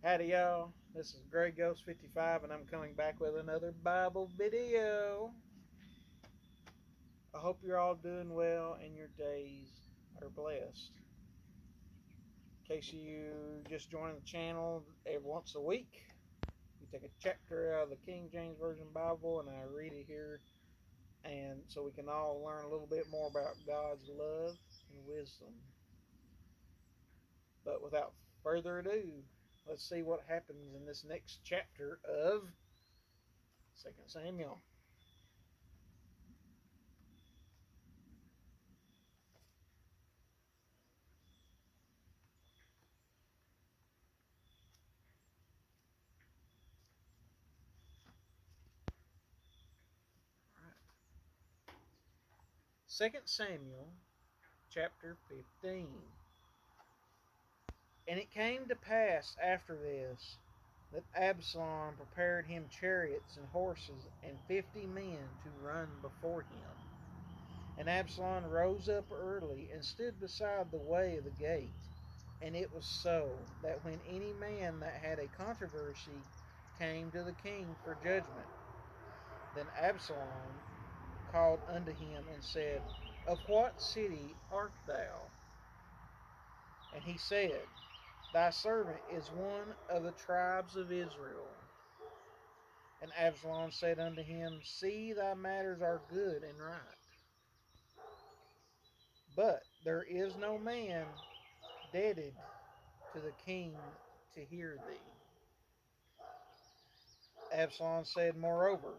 Howdy y'all, this is Grey Ghost 55 and I'm coming back with another Bible video. I hope you're all doing well and your days are blessed. In case you just joined the channel, every once a week we take a chapter out of the King James Version Bible and I read it here, and so we can all learn a little bit more about God's love and wisdom. But without further ado, let's see what happens in this next chapter of 2 Samuel. All right. 2 Samuel chapter 15. And it came to pass after this that Absalom prepared him chariots and horses and 50 men to run before him. And Absalom rose up early and stood beside the way of the gate. And it was so that when any man that had a controversy came to the king for judgment, then Absalom called unto him and said, Of what city art thou? And he said, Thy servant is one of the tribes of Israel. And Absalom said unto him, See, thy matters are good and right. But there is no man indebted to the king to hear thee. Absalom said moreover,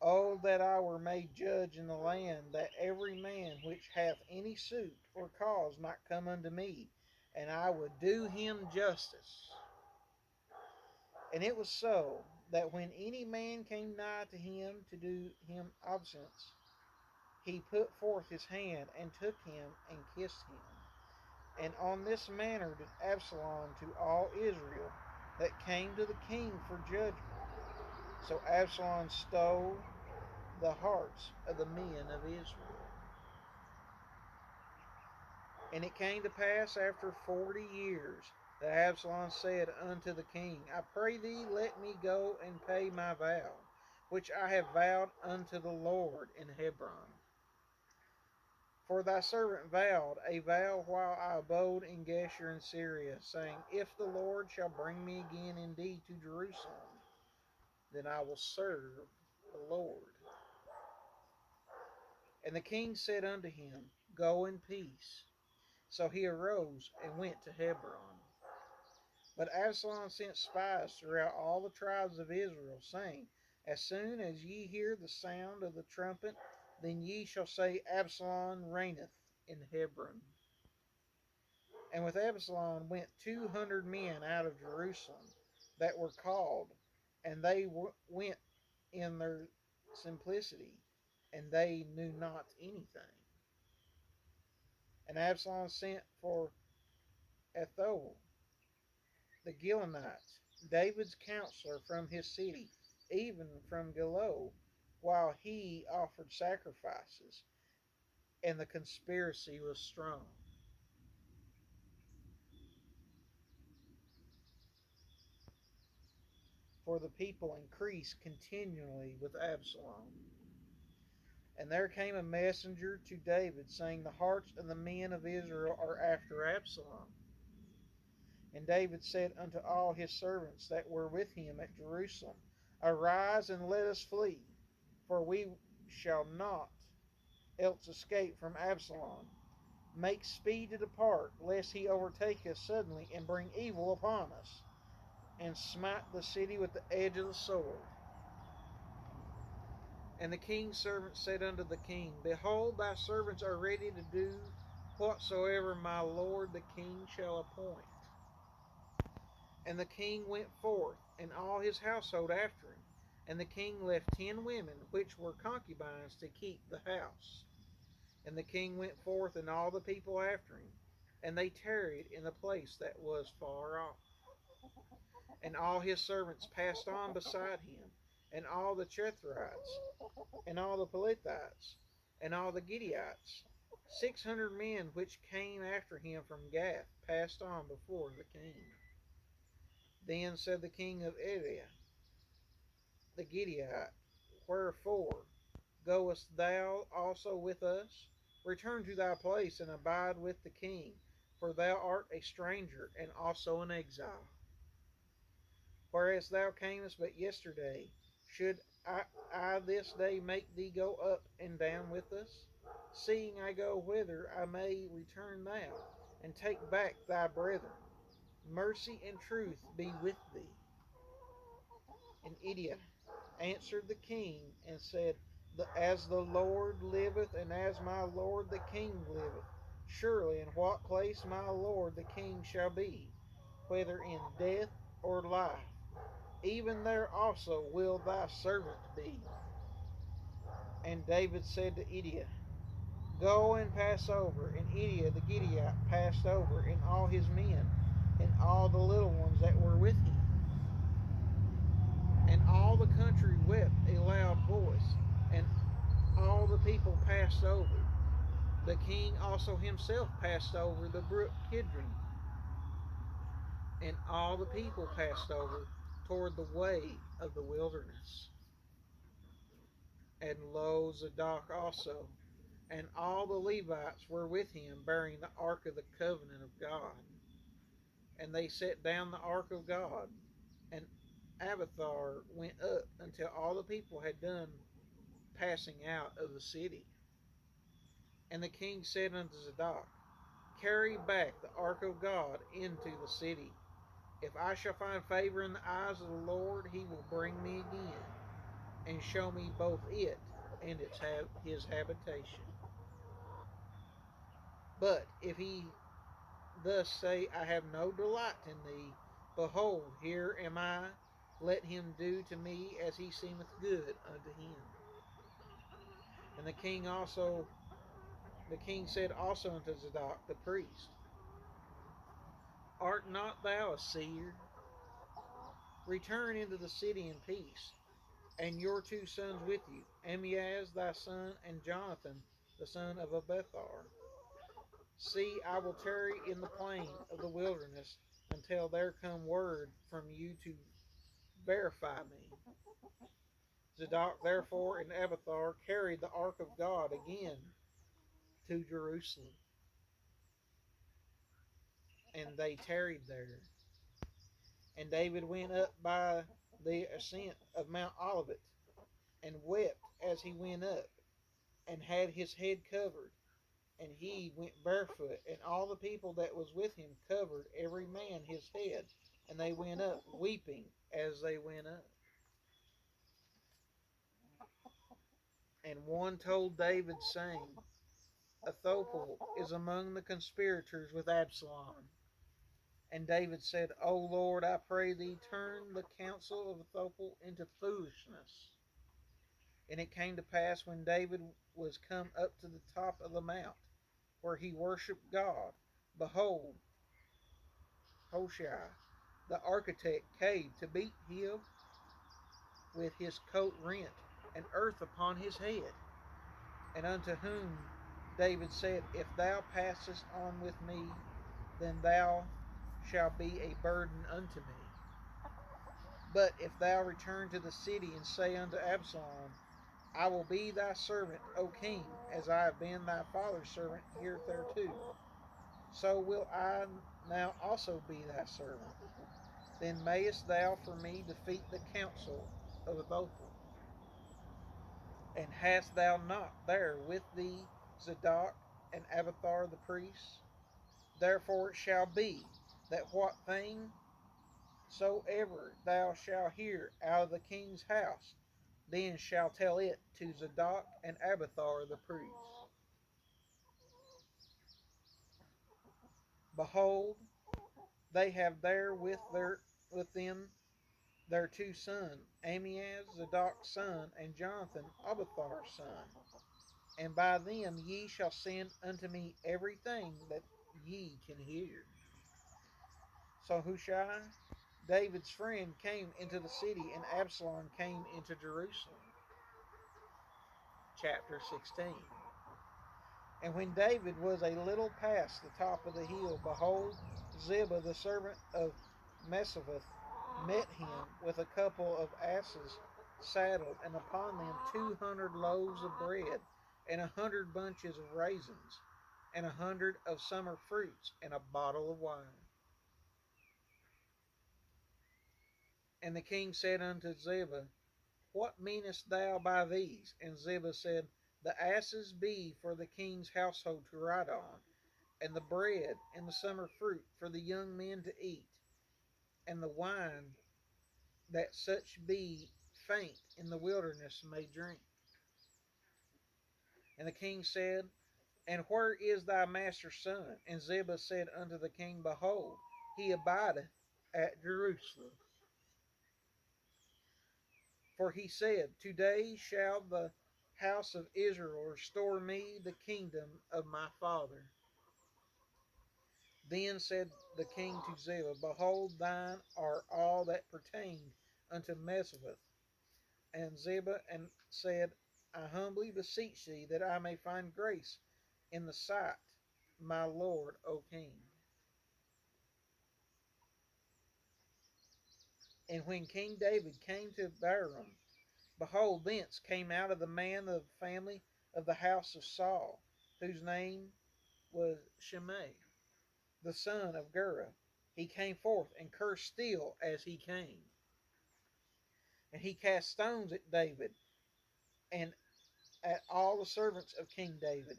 Oh, that I were made judge in the land, that every man which hath any suit or cause might come unto me, and I would do him justice. And it was so, that when any man came nigh to him to do him obeisance, he put forth his hand, and took him, and kissed him. And on this manner did Absalom to all Israel that came to the king for judgment. So Absalom stole the hearts of the men of Israel. And it came to pass after 40 years that Absalom said unto the king, I pray thee, let me go and pay my vow, which I have vowed unto the Lord in Hebron. For thy servant vowed a vow while I abode in Geshur in Syria, saying, If the Lord shall bring me again indeed to Jerusalem, then I will serve the Lord. And the king said unto him, Go in peace. So he arose and went to Hebron. But Absalom sent spies throughout all the tribes of Israel, saying, As soon as ye hear the sound of the trumpet, then ye shall say, Absalom reigneth in Hebron. And with Absalom went 200 men out of Jerusalem that were called, and they went in their simplicity, and they knew not anything. And Absalom sent for Ethol the Gilonite, David's counselor, from his city, even from Gilo, while he offered sacrifices, and the conspiracy was strong. For the people increased continually with Absalom. And there came a messenger to David, saying, The hearts of the men of Israel are after Absalom. And David said unto all his servants that were with him at Jerusalem, Arise and let us flee, for we shall not else escape from Absalom. Make speed to depart, lest he overtake us suddenly and bring evil upon us, and smite the city with the edge of the sword. And the king's servants said unto the king, Behold, thy servants are ready to do whatsoever my lord the king shall appoint. And the king went forth, and all his household after him. And the king left 10 women, which were concubines, to keep the house. And the king went forth, and all the people after him. And they tarried in the place that was far off. And all his servants passed on beside him, and all the Chetherites, and all the Pelethites, and all the Gitteites. 600 men which came after him from Gath passed on before the king. Then said the king of Edom, the Gittite, Wherefore goest thou also with us? Return to thy place and abide with the king, for thou art a stranger and also an exile. Whereas thou camest but yesterday, should I this day make thee go up and down with us? Seeing I go whither I may return thou, and take back thy brethren. Mercy and truth be with thee. And Edom answered the king and said, As the Lord liveth, and as my lord the king liveth, surely in what place my lord the king shall be, whether in death or life, even there also will thy servant be. And David said to Edom, Go and pass over. And Edom the Gittite passed over, and all his men, and all the little ones that were with him. And all the country wept a loud voice, and all the people passed over. The king also himself passed over the brook Kidron, and all the people passed over toward the way of the wilderness. And lo, Zadok also, and all the Levites were with him, bearing the ark of the covenant of God. And they set down the ark of God, and Abiathar went up until all the people had done passing out of the city. And the king said unto Zadok, Carry back the ark of God into the city. If I shall find favor in the eyes of the Lord, he will bring me again, and show me both it and his habitation. But if he thus say, I have no delight in thee, behold, here am I, let him do to me as he seemeth good unto him. And the king said also unto Zadok the priest, Art not thou a seer? Return into the city in peace, and your two sons with you, Ahimaaz thy son, and Jonathan the son of Abiathar. See, I will tarry in the plain of the wilderness until there come word from you to verify me. Zadok therefore and Abiathar carried the ark of God again to Jerusalem, and they tarried there. And David went up by the ascent of Mount Olivet, and wept as he went up, and had his head covered, and he went barefoot, and all the people that was with him covered every man his head, and they went up weeping as they went up. And one told David, saying, Ahithophel is among the conspirators with Absalom. And David said, O Lord, I pray thee, turn the counsel of Ahithophel into foolishness. And it came to pass, when David was come up to the top of the mount, where he worshipped God, behold, Hoshea, the architect, came to meet him with his coat rent, and earth upon his head. And unto whom David said, If thou passest on with me, then thou shalt be a burden unto me. But if thou return to the city and say unto Absalom, I will be thy servant, O king, as I have been thy father's servant hitherto, so will I now also be thy servant. Then mayest thou for me defeat the counsel of Ahithophel. And hast thou not there with thee Zadok and Abiathar the priests? Therefore it shall be, that what thing soever thou shalt hear out of the king's house, then shall tell it to Zadok and Abiathar the priests. Behold, they have there with them their two sons, Ahimaaz Zadok's son, and Jonathan Abiathar's son. And by them ye shall send unto me everything that ye can hear. So Hushai, David's friend, came into the city, and Absalom came into Jerusalem. Chapter 16. And when David was a little past the top of the hill, behold, Ziba, the servant of Mephibosheth, met him with a couple of asses saddled, and upon them 200 loaves of bread, and 100 bunches of raisins, and 100 of summer fruits, and a bottle of wine. And the king said unto Ziba, What meanest thou by these? And Ziba said, The asses be for the king's household to ride on, and the bread and the summer fruit for the young men to eat, and the wine that such be faint in the wilderness may drink. And the king said, And where is thy master's son? And Ziba said unto the king, Behold, he abideth at Jerusalem. For he said, Today shall the house of Israel restore me the kingdom of my father. Then said the king to Ziba, Behold, thine are all that pertained unto Mephibosheth. And Ziba and said, I humbly beseech thee that I may find grace in the sight, my lord, O king. And when King David came to Bahurim, behold, thence came out of the man of the family of the house of Saul, whose name was Shimei, the son of Gera. He came forth and cursed still as he came. And he cast stones at David and at all the servants of King David.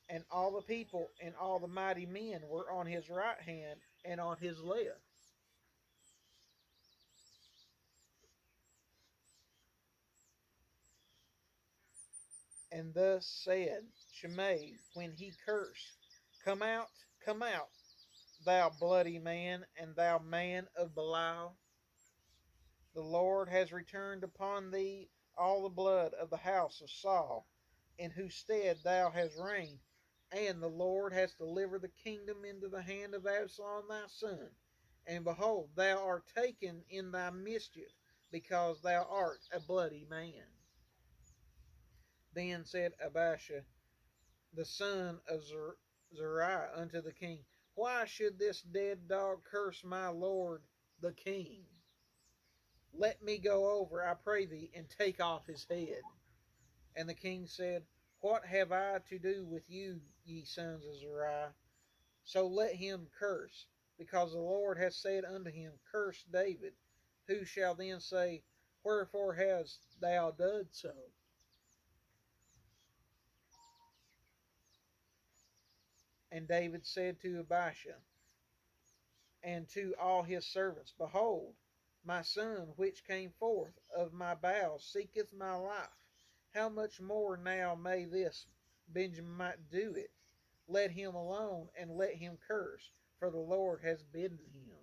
And all the people and all the mighty men were on his right hand and on his left. And thus said Shimei when he cursed, come out, thou bloody man, and thou man of Belial. The Lord has returned upon thee all the blood of the house of Saul, in whose stead thou hast reigned, and the Lord has delivered the kingdom into the hand of Absalom thy son. And behold, thou art taken in thy mischief, because thou art a bloody man. Then said Abishai, the son of Zeruiah, unto the king, Why should this dead dog curse my lord the king? Let me go over, I pray thee, and take off his head. And the king said, What have I to do with you, ye sons of Zeruiah? So let him curse, because the Lord hath said unto him, Curse David. Who shall then say, Wherefore hast thou done so? And David said to Abishai and to all his servants, Behold, my son, which came forth of my bowels, seeketh my life. How much more now may this Benjamite do it? Let him alone, and let him curse, for the Lord has bidden him.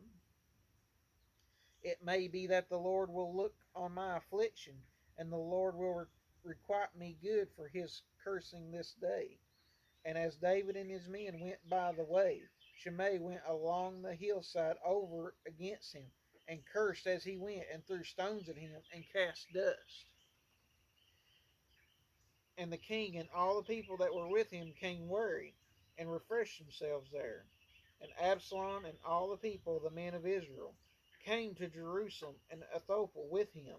It may be that the Lord will look on my affliction, and the Lord will requite me good for his cursing this day. And as David and his men went by the way, Shimei went along the hillside over against him, and cursed as he went, and threw stones at him, and cast dust. And the king and all the people that were with him came weary, and refreshed themselves there. And Absalom and all the people, the men of Israel, came to Jerusalem, and Ahithophel with him.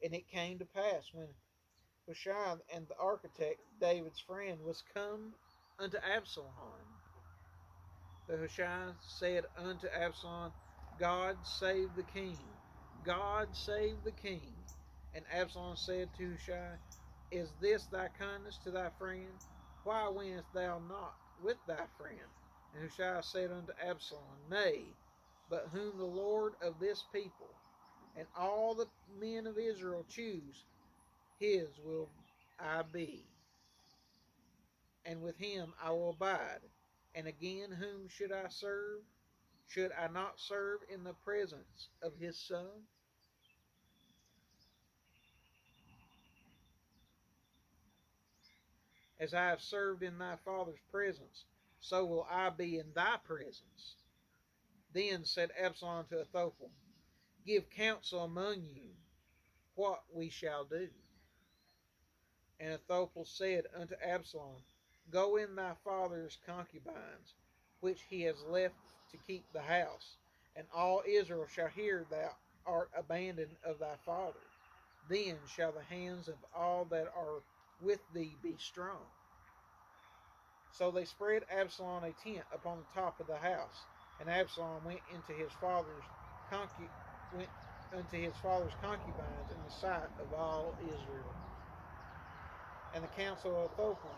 And it came to pass, when Hushai and the architect, David's friend, was come unto Absalom, that Hushai said unto Absalom, God save the king! God save the king! And Absalom said to Hushai, Is this thy kindness to thy friend? Why wentest thou not with thy friend? And Hushai said unto Absalom, Nay, but whom the Lord of this people and all the men of Israel choose, his will I be, and with him I will abide. And again, whom should I serve? Should I not serve in the presence of his son? As I have served in thy father's presence, so will I be in thy presence. Then said Absalom to Ahithophel, Give counsel among you what we shall do. And Ahithophel said unto Absalom, Go in thy father's concubines, which he has left to keep the house, and all Israel shall hear thou art abandoned of thy father. Then shall the hands of all that are with thee be strong. So they spread Absalom a tent upon the top of the house, and Absalom went into his father's concubines in the sight of all Israel. And the counsel of Ahithophel,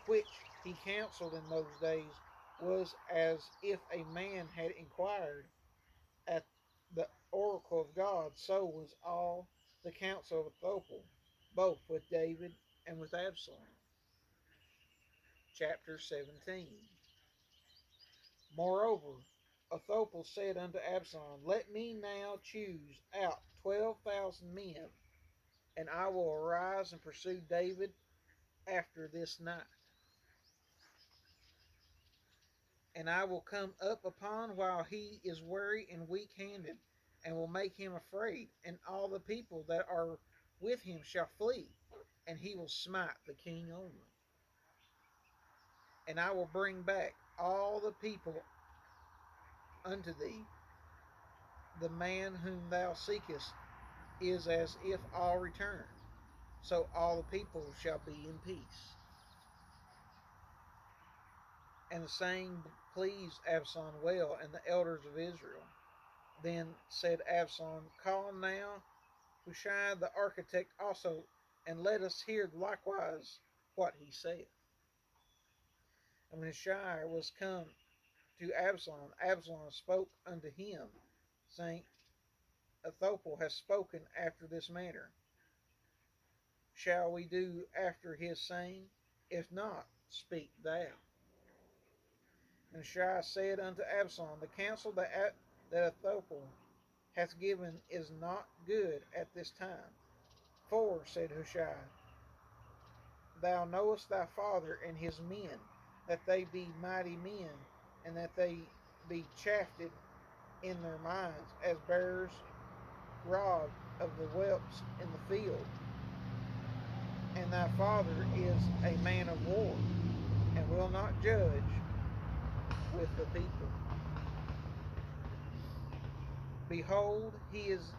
which he counseled in those days, was as if a man had inquired at the oracle of God. So was all the counsel of Ahithophel, both with David and with Absalom. Chapter 17. Moreover, Ahithophel said unto Absalom, Let me now choose out 12,000 men, and I will arise and pursue David after this night. And I will come up upon while he is weary and weak-handed, and will make him afraid, and all the people that are with him shall flee, and he will smite the king only. And I will bring back all the people unto thee. The man whom thou seekest is as if all return, so all the people shall be in peace. And the saying pleased Absalom well and the elders of Israel. Then said Absalom, Call now Hushai the architect also, and let us hear likewise what he saith. And when Hushai was come to Absalom, Absalom spoke unto him, saying, Ahithophel hath spoken after this manner. Shall we do after his saying? If not, speak thou. And Hushai said unto Absalom, The counsel that Ahithophel hath given is not good at this time. For, said Hushai, thou knowest thy father and his men, that they be mighty men, and that they be chafed in their minds, as bearers robbed of the whelps in the field. And thy father is a man of war, and will not judge with the people. Behold, he is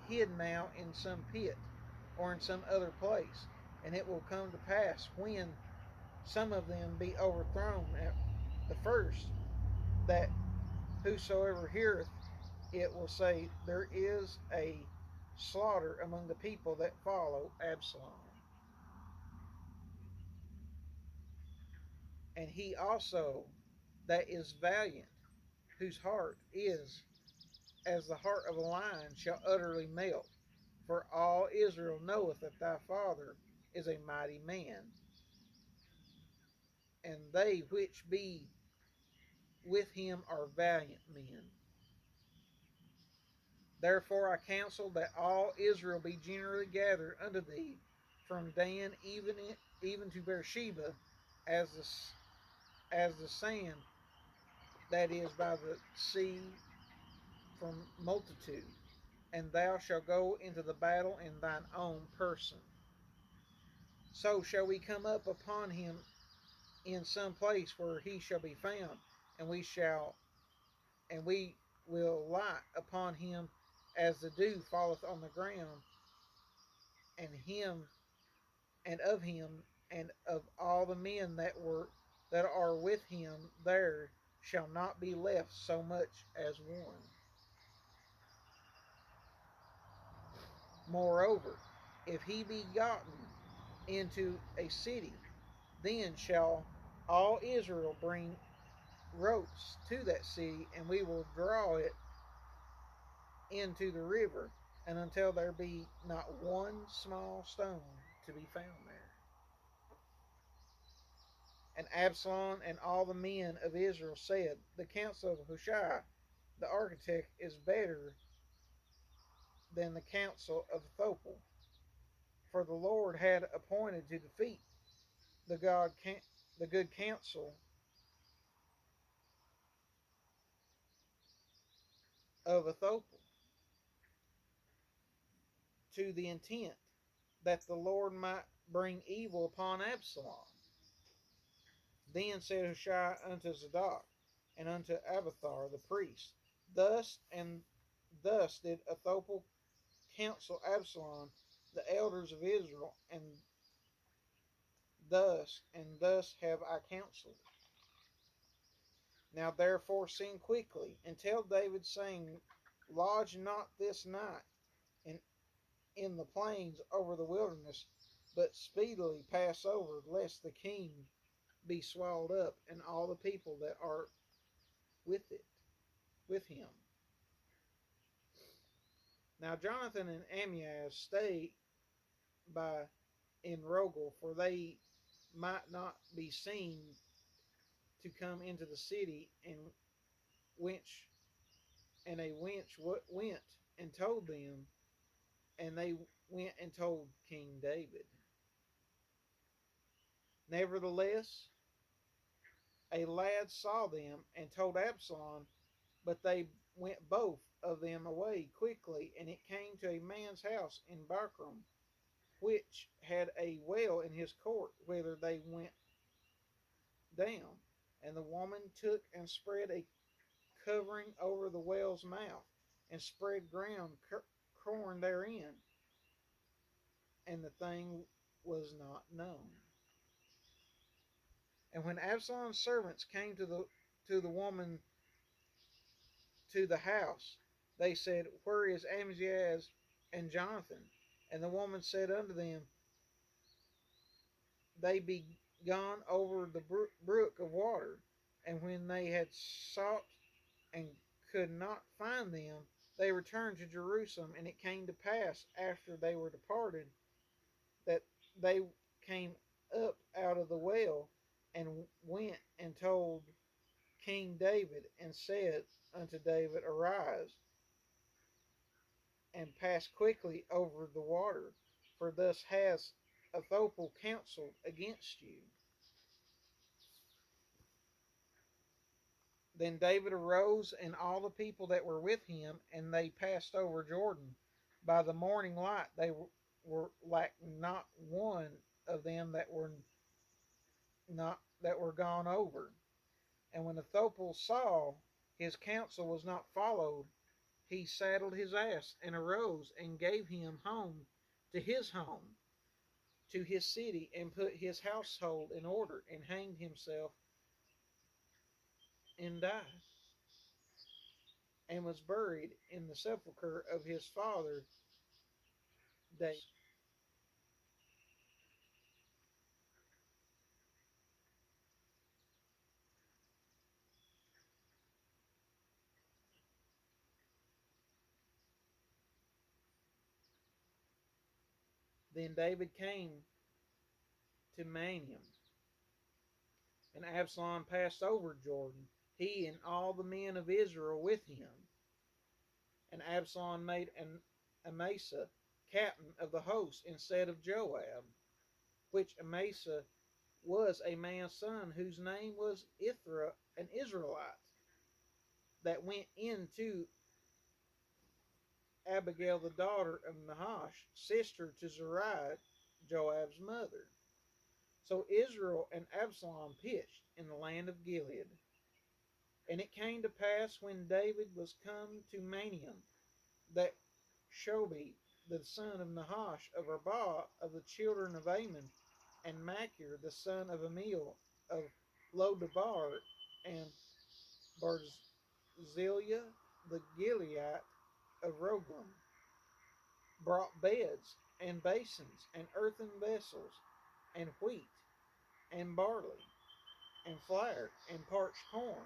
hid now in some pit, or in some other place, and it will come to pass, when some of them be overthrown at the first, that whosoever heareth it will say, There is a slaughter among the people that follow Absalom. And he also that is valiant, whose heart is as the heart of a lion, shall utterly melt. For all Israel knoweth that thy father is a mighty man, and they which be with him are valiant men. Therefore I counsel that all Israel be generally gathered unto thee, from Dan even to Beersheba, as the sand that is by the sea from multitude, and thou shalt go into the battle in thine own person. So shall we come up upon him in some place where he shall be found, and we will light upon him as the dew falleth on the ground, and of him and of all the men that are with him there shall not be left so much as one. Moreover, if he be gotten into a city, then shall all Israel bring ropes to that city, and we will draw it into the river, and until there be not one small stone to be found there. And Absalom and all the men of Israel said, The counsel of Hushai the architect is better than the counsel of Ahithophel. For the Lord had appointed to defeat the good counsel of Ahithophel, to the intent that the Lord might bring evil upon Absalom. Then said Hushai unto Zadok, and unto Abiathar the priest. Thus did Ahithophel counsel Absalom, the elders of Israel, and thus have I counseled. Now therefore sing quickly, and tell David, saying, Lodge not this night in, in the plains over the wilderness, but speedily pass over, lest the king be swallowed up, and all the people that are with him. Now Jonathan and Ahimaaz stayed by Enrogel, for they might not be seen to come into the city, and a wench went and told them, and they went and told King David. Nevertheless, a lad saw them and told Absalom, but they went both of them away quickly, and it came to a man's house in Bahurim, which had a well in his court, whither they went down. And the woman took and spread a covering over the well's mouth, and spread ground corn therein, and the thing was not known. And when Absalom's servants came to the woman to the house, they said, Where is Ahimaaz and Jonathan? And the woman said unto them, They be gone over the brook of water. And when they had sought and could not find them, they returned to Jerusalem. And it came to pass, after they were departed, that they came up out of the well, and went and told King David, and said unto David, Arise, and pass quickly over the water, for thus has Ahithophel counseled against you. Then David arose, and all the people that were with him, and they passed over Jordan. By the morning light they were lacked not one of them that were gone over. And when Ahithophel saw his counsel was not followed, he saddled his ass, and arose, and gave him home, to his city, and put his household in order, and hanged himself, and died, and was buried in the sepulchre of his father David. Then David came to Mahanaim, and Absalom passed over Jordan, he and all the men of Israel with him. And Absalom made Amasa captain of the host instead of Joab, which Amasa was a man's son, whose name was Ithra, an Israelite, that went into Abigail the daughter of Nahash, sister to Zeruiah, Joab's mother. So Israel and Absalom pitched in the land of Gilead. And it came to pass, when David was come to Mahanaim, that Shobi, the son of Nahash of Rabbah, of the children of Ammon, and Machir, the son of Amiel of Lodabar, and Barzillai, the Gileadite of Roglim, brought beds, and basins, and earthen vessels, and wheat, and barley, and flour, and parched corn,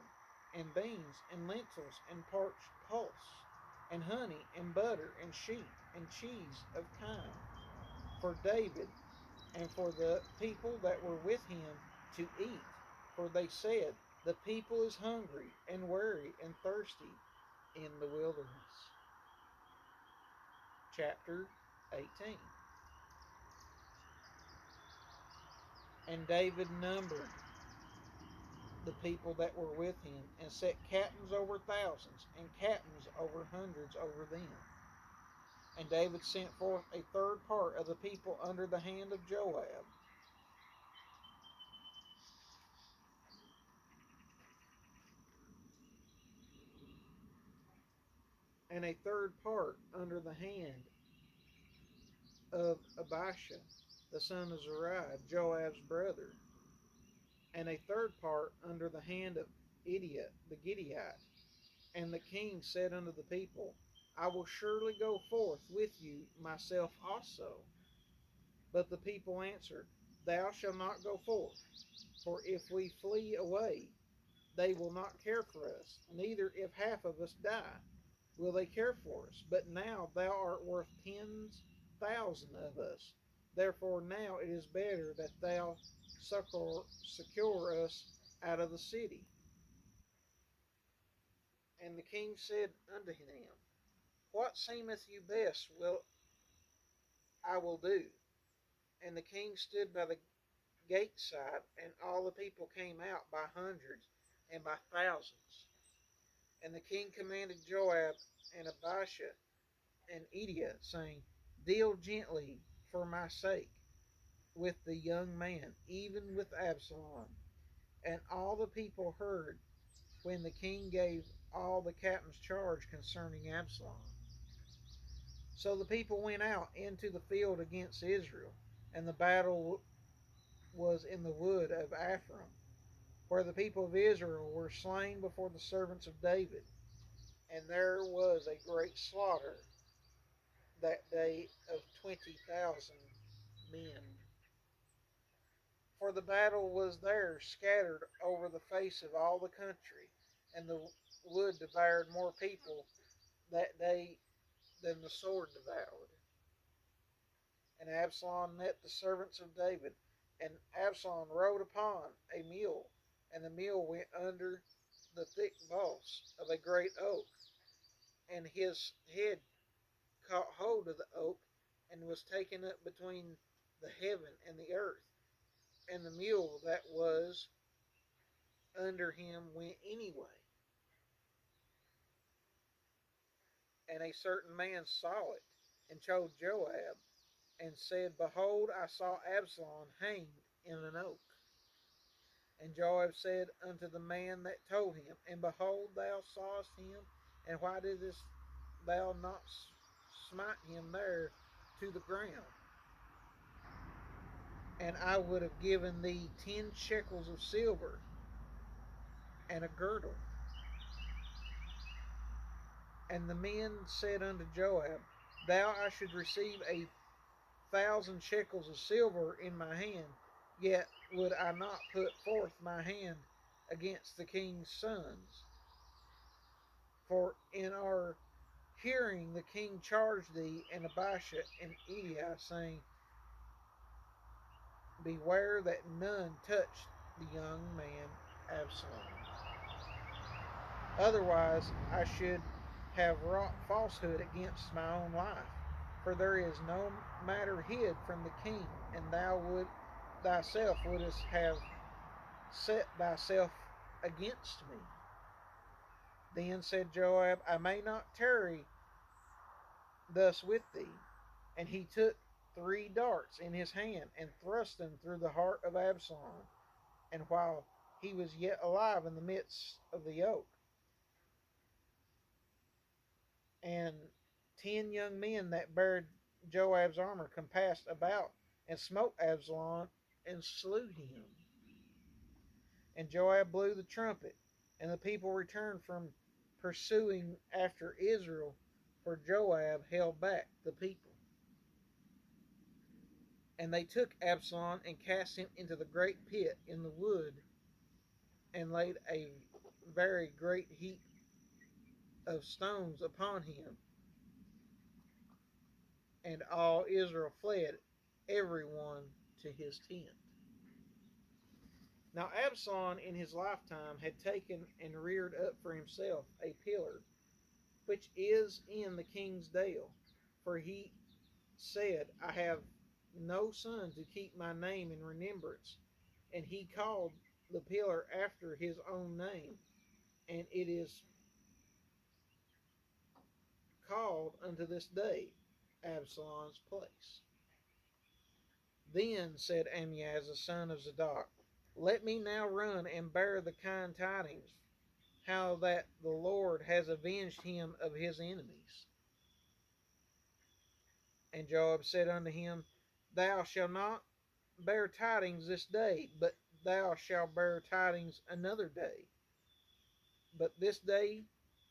and beans, and lentils, and parched pulse, and honey, and butter, and sheep, and cheese of kine, for David, and for the people that were with him to eat. For they said, The people is hungry, and weary, and thirsty in the wilderness. Chapter 18. And David numbered the people that were with him, and set captains over thousands, and captains over hundreds over them. And David sent forth a third part of the people under the hand of Joab. and a third part under the hand of Abishai, the son of Zeruiah, Joab's brother, and a third part under the hand of Idai the Gittite. And the king said unto the people, I will surely go forth with you myself also. But the people answered, Thou shalt not go forth, for if we flee away, they will not care for us, neither if half of us die, will they care for us. But now thou art worth 10,000 of us. Therefore now it is better that thou secure us out of the city. And the king said unto him, What seemeth you best I will do. And the king stood by the gate side, and all the people came out by hundreds and by thousands. And the king commanded Joab and Abishai and Idai, saying, Deal gently for my sake with the young man, even with Absalom. And all the people heard when the king gave all the captains charge concerning Absalom. So the people went out into the field against Israel, and the battle was in the wood of Ephraim, where the people of Israel were slain before the servants of David. And there was a great slaughter that day of 20,000 men. For the battle was there scattered over the face of all the country, and the wood devoured more people that day than the sword devoured. And Absalom met the servants of David, and Absalom rode upon a mule, and the mule went under the thick boss of a great oak, and his head caught hold of the oak, and was taken up between the heaven and the earth. And the mule that was under him went anyway. And a certain man saw it, and told Joab, and said, Behold, I saw Absalom hanged in an oak. And Joab said unto the man that told him, And behold, thou sawest him, and why didst thou not smite him there to the ground? And I would have given thee 10 shekels of silver and a girdle. And the men said unto Joab, Thou I should receive 1,000 shekels of silver in my hand, yet would I not put forth my hand against the king's sons. For in our hearing the king charged thee and Abishai and Idai, saying, Beware that none touch the young man Absalom. Otherwise I should have wrought falsehood against my own life. For there is no matter hid from the king, and thou thyself wouldst have set thyself against me. Then said Joab, I may not tarry thus with thee. And he took 3 darts in his hand, and thrust them through the heart of Absalom, and while he was yet alive in the midst of the oak. And 10 young men that bare Joab's armor compassed about, and smote Absalom, and slew him. And Joab blew the trumpet, and the people returned from pursuing after Israel, for Joab held back the people. And they took Absalom, and cast him into the great pit in the wood, and laid a very great heap of stones upon him. And all Israel fled, every one to his tent. Now Absalom in his lifetime had taken and reared up for himself a pillar, which is in the king's dale. For he said, I have no son to keep my name in remembrance. And he called the pillar after his own name, and it is called unto this day Absalom's place. Then said Amiaz the son of Zadok, Let me now run and bear the kind tidings how that the Lord has avenged him of his enemies. And Joab said unto him, Thou shalt not bear tidings this day, but thou shalt bear tidings another day. But this day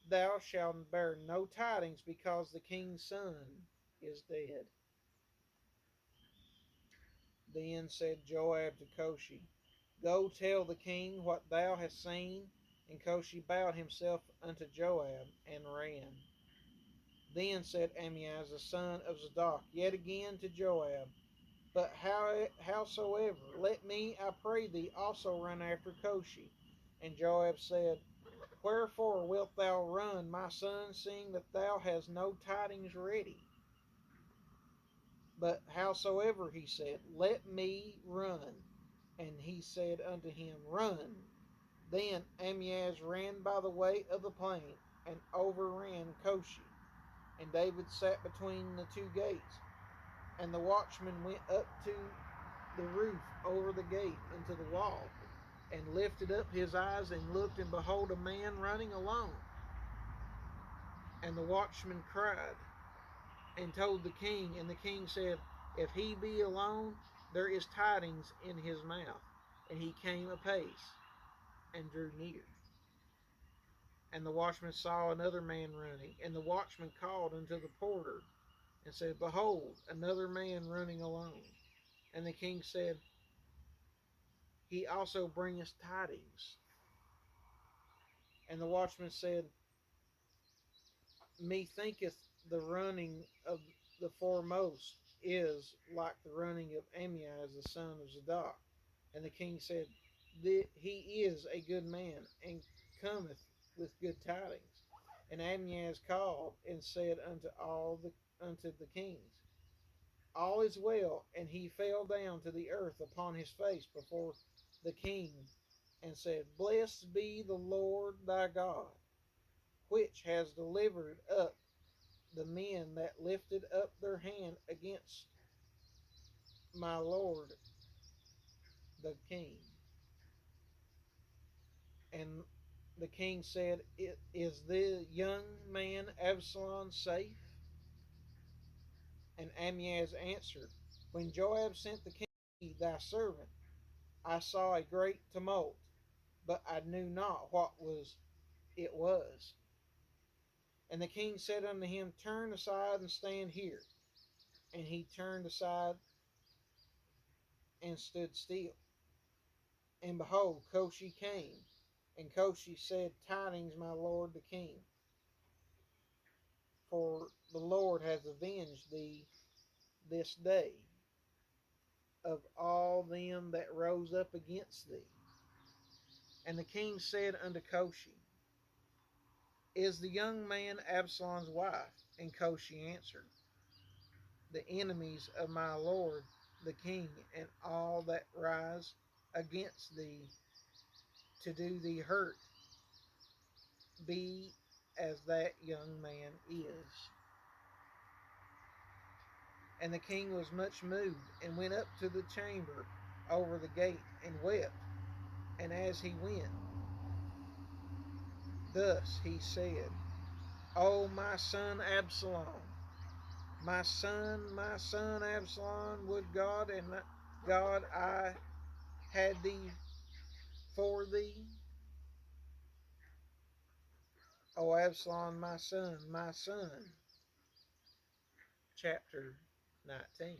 thou shalt bear no tidings, because the king's son is dead. Then said Joab to Koshi, Go tell the king what thou hast seen. And Koshi bowed himself unto Joab and ran. Then said Ahimaaz the son of Zadok yet again to Joab, But howsoever, let me, I pray thee, also run after Koshi. And Joab said, Wherefore wilt thou run, my son, seeing that thou hast no tidings ready? But howsoever, he said, Let me run. And he said unto him, Run. Then Ahimaaz ran by the way of the plain, and overran Koshi. And David sat between the two gates. And the watchman went up to the roof over the gate into the wall, and lifted up his eyes, and looked, and behold, a man running alone. And the watchman cried, and told the king. And the king said, If he be alone, there is tidings in his mouth. And he came apace, and drew near. And the watchman saw another man running. And the watchman called unto the porter, and said, Behold, another man running alone. And the king said, He also bringeth tidings. And the watchman said, Methinketh the running of the foremost is like the running of Ahimaaz the son of Zadok. And the king said, He is a good man, and cometh with good tidings. And Ahimaaz called and said unto the kings, All is well. And he fell down to the earth upon his face before the king, and said, Blessed be the Lord thy God, which has delivered up the men that lifted up their hand against my lord the king. And the king said, Is the young man Absalom safe? And Ahimaaz answered, When Joab sent the king thy servant, I saw a great tumult, but I knew not what it was. And the king said unto him, Turn aside and stand here. And he turned aside and stood still. And behold, Koshi came. And Koshi said, Tidings, my lord the king, for the Lord hath avenged thee this day of all them that rose up against thee. And the king said unto Koshi, Is the young man Absalom's wife? And Koshi answered, The enemies of my lord the king, and all that rise against thee to do thee hurt, be as that young man is. And the king was much moved, and went up to the chamber over the gate, and wept. And as he went, thus he said, O my son Absalom, my son Absalom, would God and God I had thee for thee. O Absalom, my son, my son. Chapter 19.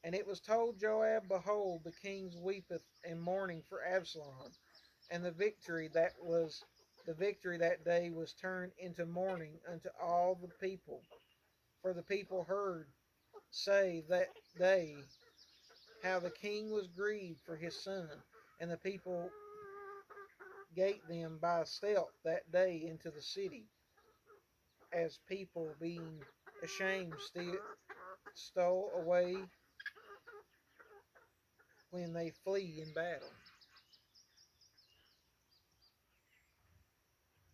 And it was told Joab, Behold, the king weepeth and mourning for Absalom. And the victory that day was turned into mourning unto all the people. For the people heard say that day how the king was grieved for his son. And the people gate them by stealth that day into the city, as people being ashamed stole away when they flee in battle.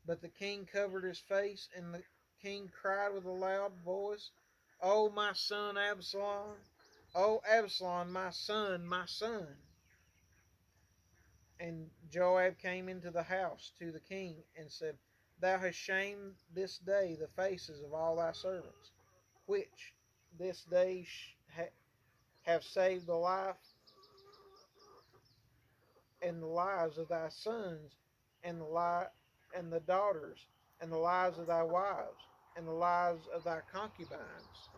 But the king covered his face, and the king cried with a loud voice, O my son Absalom, O Absalom, my son, my son. And Joab came into the house to the king and said, Thou hast shamed this day the faces of all thy servants, which this day have saved the life and the lives of thy sons, and the daughters, and the lives of thy wives, and the lives of thy concubines,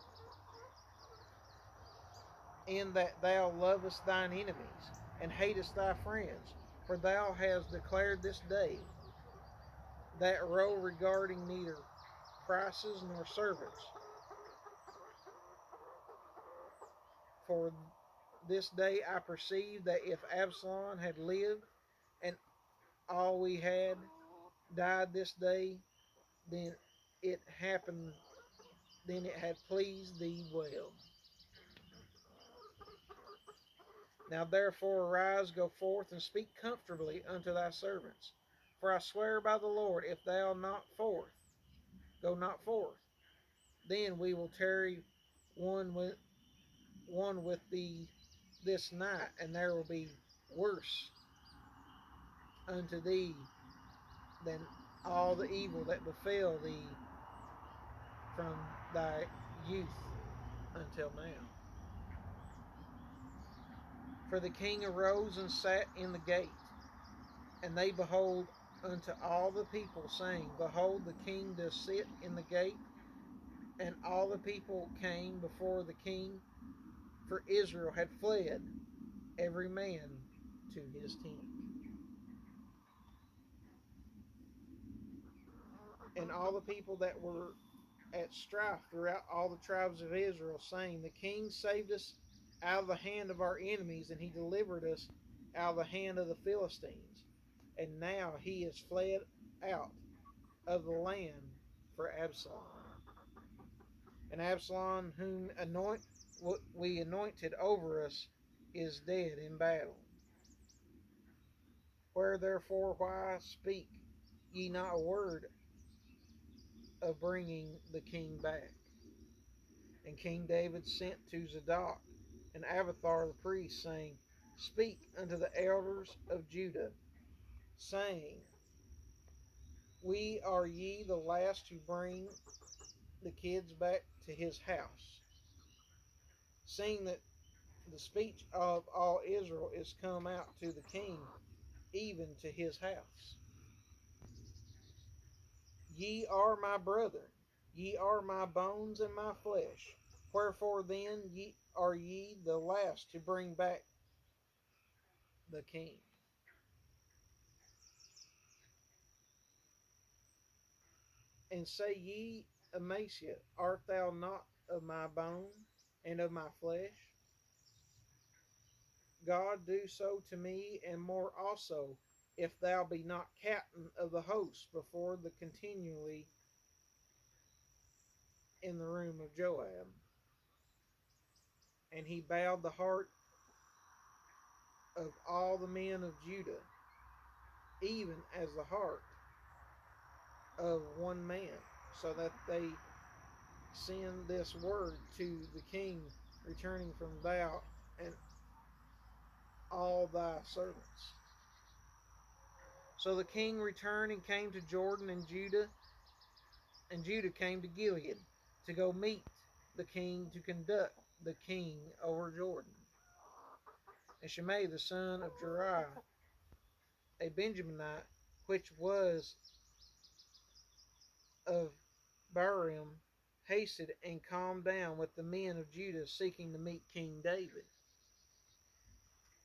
in that thou lovest thine enemies, and hatest thy friends. For thou hast declared this day that row regarding neither princes nor servants. For this day I perceive that if Absalom had lived, and all we had died this day, then it happened, then it had pleased thee well. Now therefore arise, go forth, and speak comfortably unto thy servants. For I swear by the Lord, if thou go not forth, then we will tarry one with thee this night, and there will be worse unto thee than all the evil that befell thee from thy youth until now. For the king arose and sat in the gate, and they behold unto all the people, saying, Behold, the king does sit in the gate. And all the people came before the king, for Israel had fled, every man to his tent. And all the people that were at strife throughout all the tribes of Israel, saying, The king saved us out of the hand of our enemies, and he delivered us out of the hand of the Philistines. And now he is fled out of the land for Absalom. And Absalom, whom we anointed over us, is dead in battle. Where therefore why speak ye not a word of bringing the king back? And King David sent to Zadok and Abiathar the priest, saying, Speak unto the elders of Judah, saying, We are ye the last to bring the kids back to his house, seeing that the speech of all Israel is come out to the king, even to his house. Ye are my brethren, ye are my bones and my flesh. Wherefore then are ye the last to bring back the king? And say ye, Amasa, art thou not of my bone and of my flesh? God do so to me, and more also, if thou be not captain of the host before the continually in the room of Joab. And he bowed the heart of all the men of Judah, even as the heart of one man, so that they send this word to the king, returning from thou and all thy servants. So the king returned and came to Jordan, and Judah came to Gilead to go meet the king, to conduct the king over Jordan. And Shimei the son of Jeriah, a Benjaminite, which was of Barim, hasted and calmed down with the men of Judah, seeking to meet King David.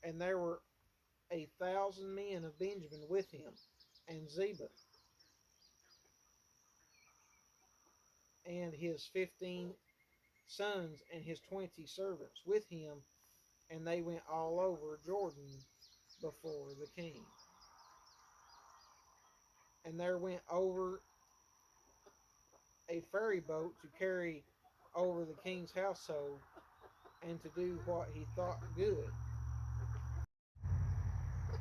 And there were 1,000 men of Benjamin with him, and Ziba and his 15 sons and his 20 servants with him, and they went all over Jordan before the king. And there went over a ferry boat to carry over the king's household, and to do what he thought good.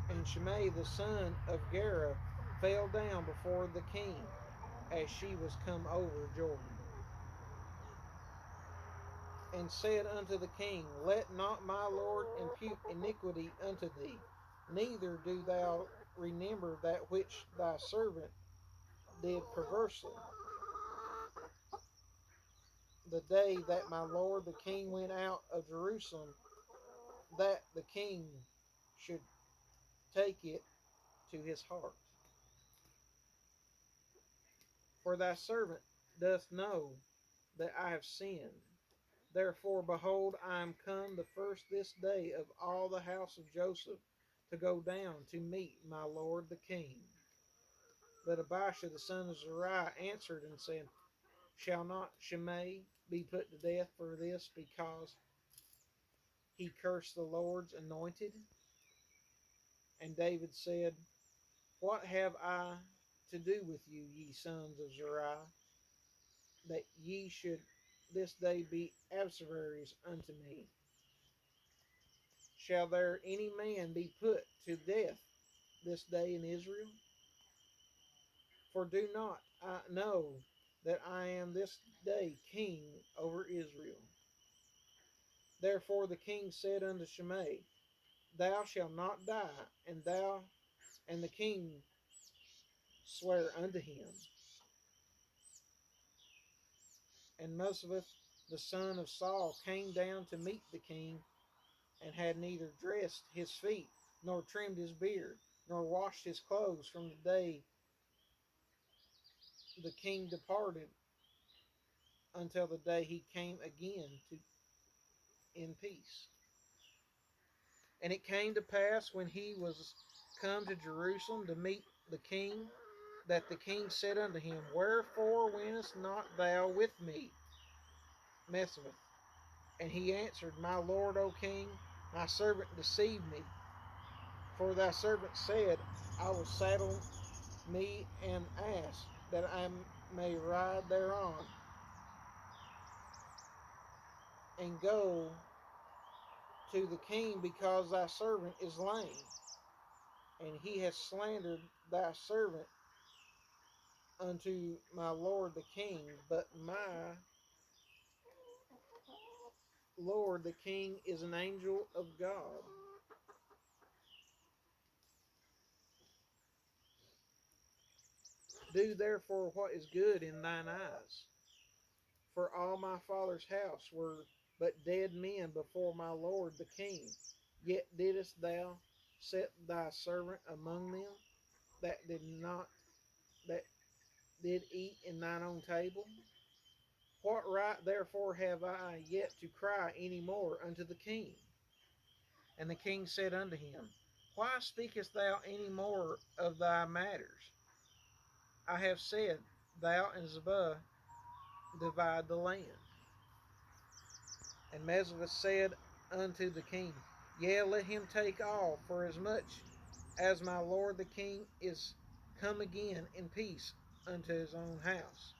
And Shimei the son of Gera fell down before the king as she was come over Jordan, and said unto the king, Let not my lord impute iniquity unto thee, neither do thou remember that which thy servant did perversely, the day that my lord the king went out of Jerusalem, that the king should take it to his heart. For thy servant doth know that I have sinned. Therefore, behold, I am come the first this day of all the house of Joseph to go down to meet my lord the king. But Abishai the son of Zeruiah answered and said, Shall not Shimei be put to death for this, because he cursed the Lord's anointed? And David said, What have I to do with you, ye sons of Zeruiah, that ye should this day be adversaries unto me? Shall there any man be put to death this day in Israel? For do not I know that I am this day king over Israel? Therefore the king said unto Shimei, Thou shalt not die, and the king swear unto him. And Mephibosheth the son of Saul came down to meet the king, and had neither dressed his feet, nor trimmed his beard, nor washed his clothes from the day the king departed until the day he came again in peace. And it came to pass, when he was come to Jerusalem to meet the king, that the king said unto him, Wherefore wentest not thou with me, Mephibosheth? And he answered, My lord, O king, my servant deceived me. For thy servant said, I will saddle me an ass, that I may ride thereon, and go to the king, because thy servant is lame. And he has slandered thy servant unto my lord the king. But my lord the king is an angel of God. Do therefore what is good in thine eyes. For all my father's house were but dead men before my lord the king. Yet didst thou set thy servant among them that did eat in thine own table? What right therefore have I yet to cry any more unto the king? And the king said unto him, Why speakest thou any more of thy matters? I have said, Thou and Ziba divide the land. And Mephibosheth said unto the king, Yea, let him take all, for as much as my lord the king is come again in peace unto his own house.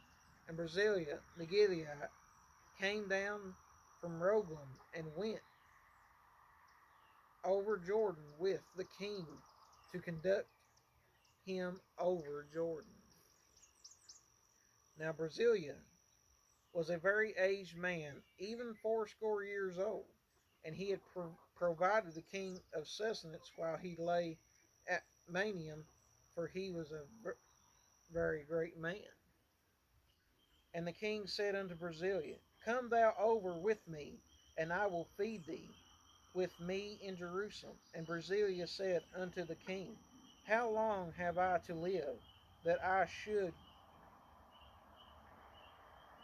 And Barzillai the Gileadite came down from Rogelim, and went over Jordan with the king to conduct him over Jordan. Now Barzillai was a very aged man, even 80 years old, and he had provided the king of sustenance while he lay at Mahaneh, for he was a very great man. And the king said unto Barzillai, Come thou over with me, and I will feed thee with me in Jerusalem. And Barzillai said unto the king, How long have I to live, that I should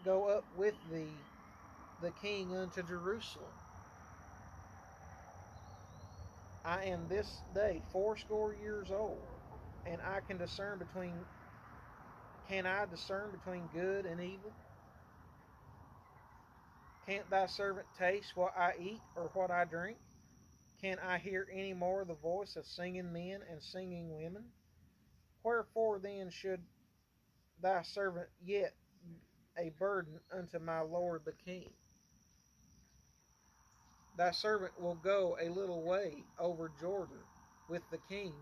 go up with thee, the king, unto Jerusalem? I am this day 80 years old, and can I discern between good and evil? Can't thy servant taste what I eat or what I drink? Can I hear any more the voice of singing men and singing women? Wherefore then should thy servant yet a burden unto my lord the king? Thy servant will go a little way over Jordan with the king,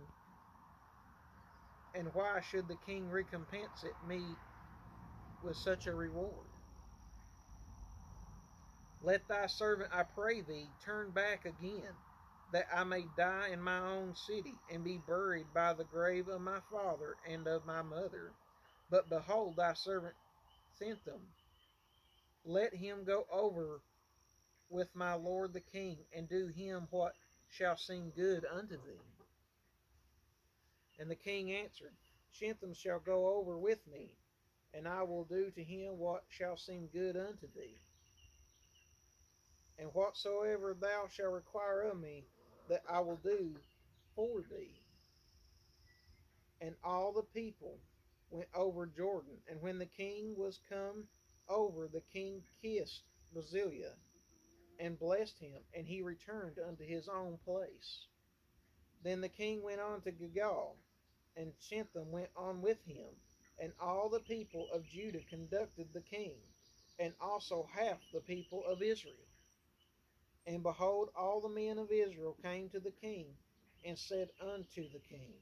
and why should the king recompense it me with such a reward? Let thy servant, I pray thee, turn back again, that I may die in my own city, and be buried by the grave of my father and of my mother. But behold, thy servant sent them. Let him go over with my lord the king, and do him what shall seem good unto thee. And the king answered, Shintham shall go over with me, and I will do to him what shall seem good unto thee. And whatsoever thou shalt require of me, that I will do for thee. And all the people went over Jordan. And when the king was come over, the king kissed Barzillai and blessed him, and he returned unto his own place. Then the king went on to Gilgal, and Shintham went on with him, and all the people of Judah conducted the king, and also half the people of Israel. And behold, all the men of Israel came to the king, and said unto the king,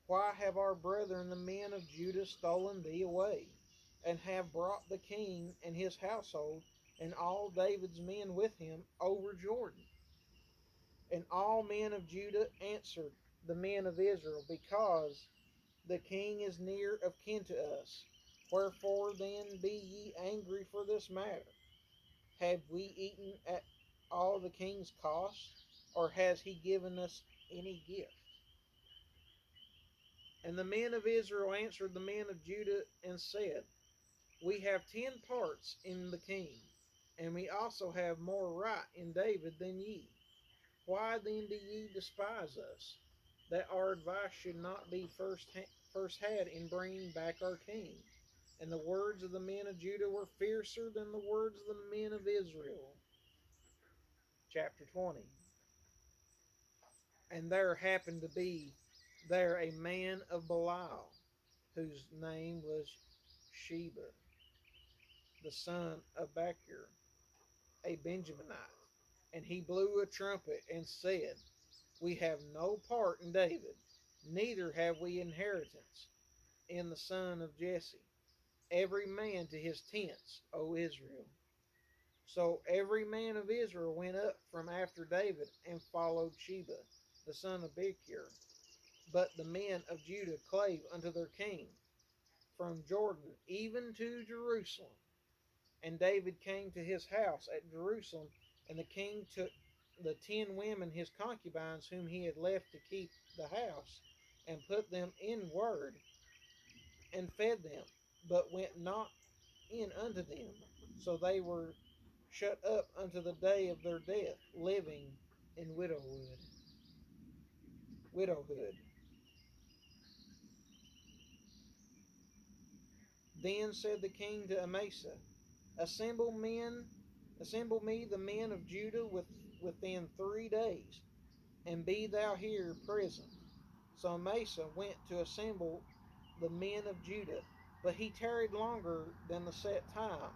Why have our brethren the men of Judah stolen thee away, and have brought the king and his household, and all David's men with him, over Jordan? And all men of Judah answered the men of Israel, Because the king is near of kin to us. Wherefore then be ye angry for this matter? Have we eaten at all the king's cost, or has he given us any gift? And the men of Israel answered the men of Judah and said, We have 10 parts in the king, and we also have more right in David than ye. Why then do ye despise us, that our advice should not be first had in bringing back our king? And the words of the men of Judah were fiercer than the words of the men of Israel. Chapter 20. And there happened to be there a man of Belial, whose name was Sheba, the son of Bachur, a Benjaminite. And he blew a trumpet and said, We have no part in David, neither have we inheritance in the son of Jesse. Every man to his tents, O Israel. So every man of Israel went up from after David and followed Sheba, the son of Bechur. But the men of Judah clave unto their king from Jordan even to Jerusalem. And David came to his house at Jerusalem, and the king took the 10 women his concubines whom he had left to keep the house, and put them in ward, and fed them, but went not in unto them. So they were shut up unto the day of their death, living in widowhood. Then said the king to Amasa, Assemble me the men of Judah within 3 days, and be thou here present. So Amasa went to assemble the men of Judah, but he tarried longer than the set time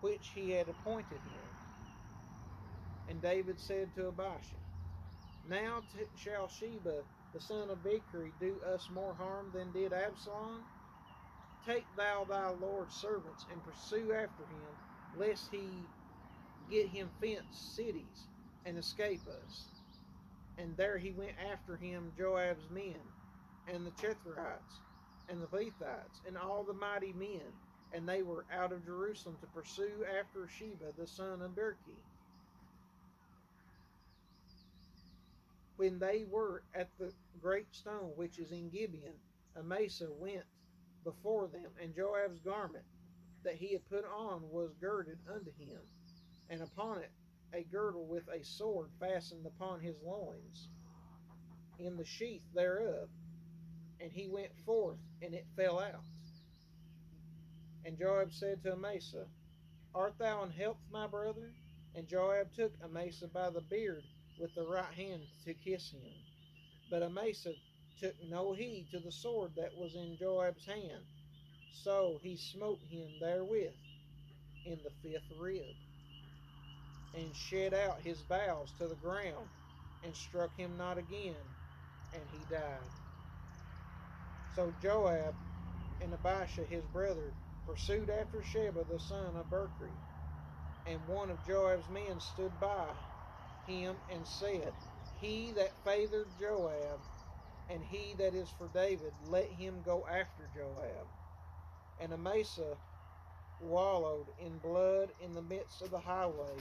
which he had appointed him. And David said to Abishai, Now shall Sheba the son of Bichri do us more harm than did Absalom? Take thou thy Lord's servants, and pursue after him, lest he get him fenced cities, and escape us. And there he went after him, Joab's men, and the Chetherites, and the Lethites, and all the mighty men, and they were out of Jerusalem to pursue after Sheba the son of Bichri. When they were at the great stone which is in Gibeon, Amasa went before them, and Joab's garment that he had put on was girded unto him, and upon it a girdle with a sword fastened upon his loins, in the sheath thereof. And he went forth, and it fell out. And Joab said to Amasa, Art thou in health, my brother? And Joab took Amasa by the beard with the right hand to kiss him. But Amasa took no heed to the sword that was in Joab's hand. So he smote him therewith in the 5th rib, and shed out his bowels to the ground, and struck him not again, and he died. So Joab and Abishai his brother pursued after Sheba the son of Bichri. And one of Joab's men stood by him and said, He that favored Joab, and he that is for David, let him go after Joab. And Amasa wallowed in blood in the midst of the highway.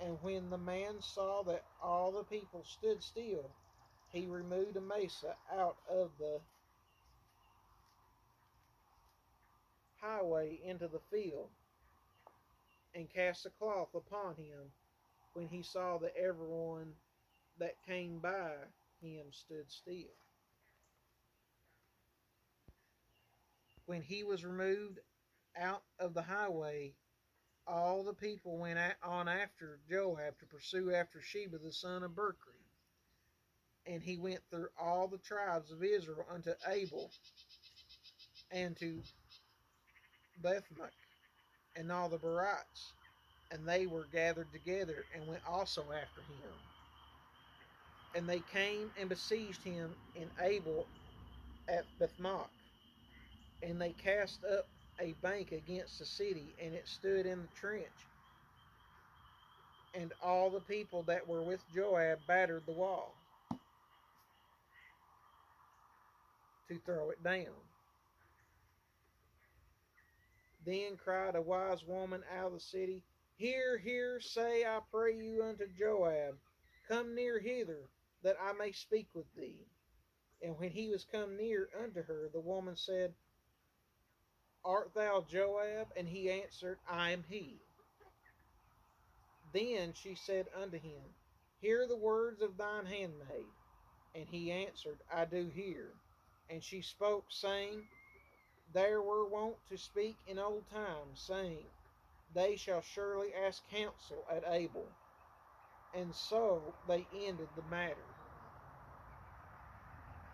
And when the man saw that all the people stood still, he removed Amasa out of the highway into the field, and cast a cloth upon him, when he saw that everyone that came by him stood still. When he was removed out of the highway, all the people went on after Joab to pursue after Sheba the son of Berkri. And he went through all the tribes of Israel unto Abel, and to Bethmaach, and all the Barites, and they were gathered together, and went also after him. And they came and besieged him in Abel at Bethmaach, and they cast up a bank against the city, and it stood in the trench. And all the people that were with Joab battered the wall to throw it down. Then cried a wise woman out of the city, Hear, hear, say, I pray you unto Joab, Come near hither, that I may speak with thee. And when he was come near unto her, the woman said, Art thou Joab? And he answered, I am he. Then she said unto him, Hear the words of thine handmaid. And he answered, I do hear. And she spoke, saying, There were wont to speak in old times, saying, They shall surely ask counsel at Abel. And so they ended the matter.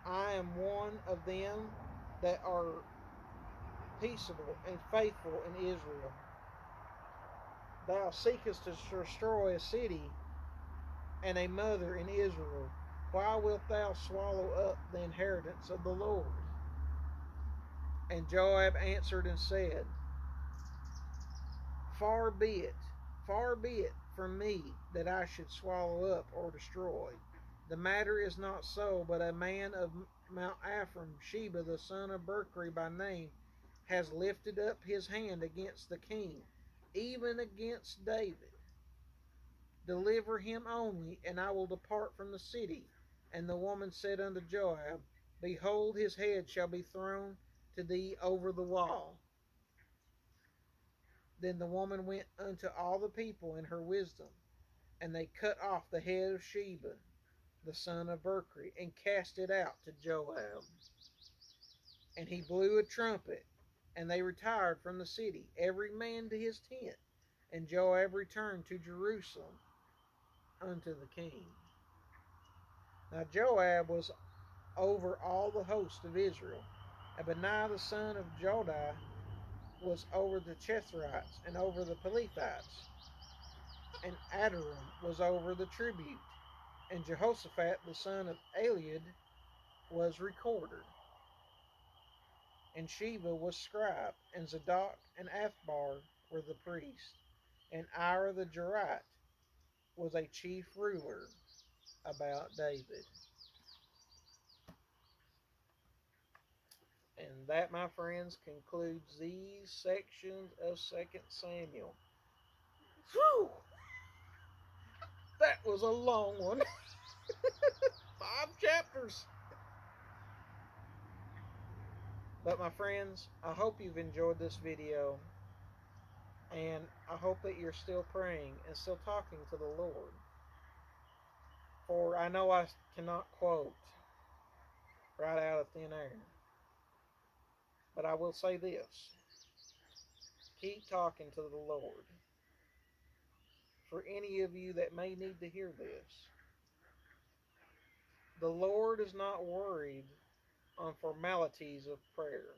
I am one of them that are peaceable and faithful in Israel. Thou seekest to destroy a city and a mother in Israel. Why wilt thou swallow up the inheritance of the Lord? And Joab answered and said, far be it from me that I should swallow up or destroy. The matter is not so, but a man of Mount Ephraim, Sheba the son of Berkri by name, has lifted up his hand against the king, even against David. Deliver him only, and I will depart from the city. And the woman said unto Joab, Behold, his head shall be thrown to thee over the wall. Then the woman went unto all the people in her wisdom, and they cut off the head of Sheba, the son of Berkri, and cast it out to Joab. And he blew a trumpet, and they retired from the city, every man to his tent. And Joab returned to Jerusalem unto the king. Now Joab was over all the host of Israel, and Benaiah the son of Jodi was over the Chethrites and over the Pelethites, and Adoram was over the tribute, and Jehoshaphat the son of Eliud was recorder, and Sheba was scribe, and Zadok and Athbar were the priests, and Ira the Jarite was a chief ruler about David. And that, my friends, concludes these sections of 2 Samuel. Whew! That was a long one. 5 chapters. But my friends, I hope you've enjoyed this video. And I hope that you're still praying and still talking to the Lord. For I know I cannot quote right out of thin air. But I will say this. Keep talking to the Lord. For any of you that may need to hear this, the Lord is not worried on formalities of prayer.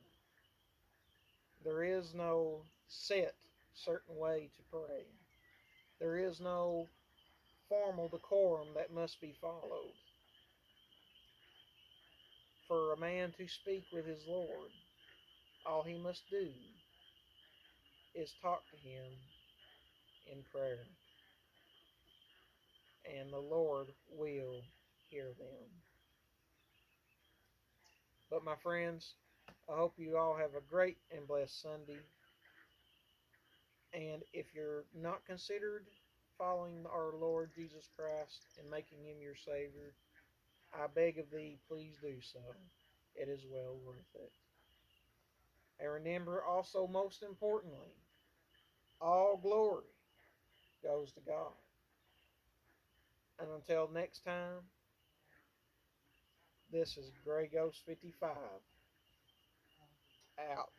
There is no set certain way to pray. There is no formal decorum that must be followed. For a man to speak with his Lord, all he must do is talk to him in prayer. and the Lord will hear them. But my friends, I hope you all have a great and blessed Sunday. And if you're not considered following our Lord Jesus Christ and making him your Savior, I beg of thee, please do so. It is well worth it. And remember also, most importantly, all glory goes to God. And until next time, this is Grey Ghost 55 out.